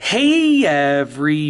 Hey everybody,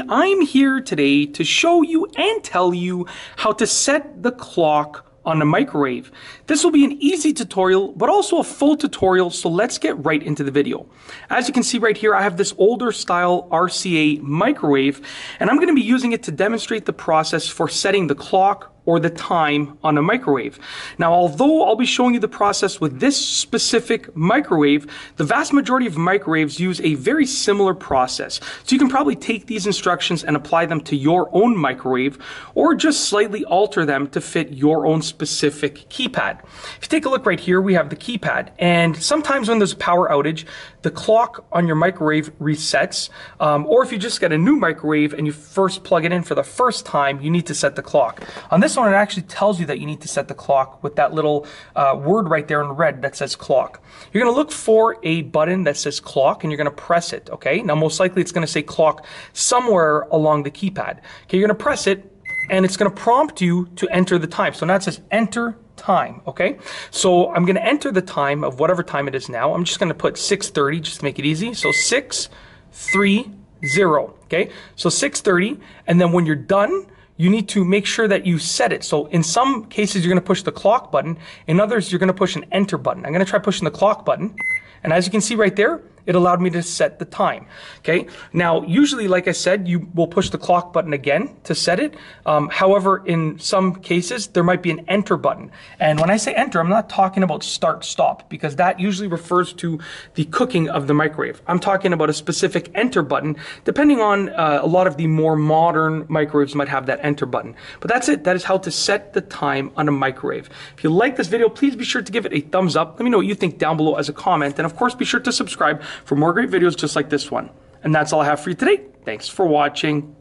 I'm here today to show you and tell you how to set the clock on a microwave. This will be an easy tutorial, but also a full tutorial, so let's get right into the video. As you can see right here, I have this older style RCA microwave, and I'm going to be using it to demonstrate the process for setting the clock or the time on a microwave. Now, although I'll be showing you the process with this specific microwave, the vast majority of microwaves use a very similar process. So you can probably take these instructions and apply them to your own microwave, or just slightly alter them to fit your own specific keypad. If you take a look right here, we have the keypad, and sometimes when there's a power outage, the clock on your microwave resets, or if you just get a new microwave and you first plug it in for the first time, you need to set the clock. On this one, it actually tells you that you need to set the clock with that little word right there in red that says clock. You're going to look for a button that says clock, and you're going to press it, okay? Now, most likely it's going to say clock somewhere along the keypad. Okay, you're going to press it, and it's going to prompt you to enter the time. So now it says enter time, okay? So I'm going to enter the time of whatever time it is now. I'm just going to put 6:30 just to make it easy. So 6:30, okay? So 6:30, and then when you're done, you need to make sure that you set it. So in some cases, you're going to push the clock button. In others, you're going to push an enter button. I'm going to try pushing the clock button. And as you can see right there, it allowed me to set the time. Okay. Now, usually, like I said, you will push the clock button again to set it. However, in some cases, there might be an enter button. And when I say enter, I'm not talking about start, stop, because that usually refers to the cooking of the microwave. I'm talking about a specific enter button. Depending on a lot of the more modern microwaves might have that enter button. But that's it. That is how to set the time on a microwave. If you like this video, please be sure to give it a thumbs up. Let me know what you think down below as a comment. And of course, be sure to subscribe for more great videos just like this one. And that's all I have for you today. Thanks for watching.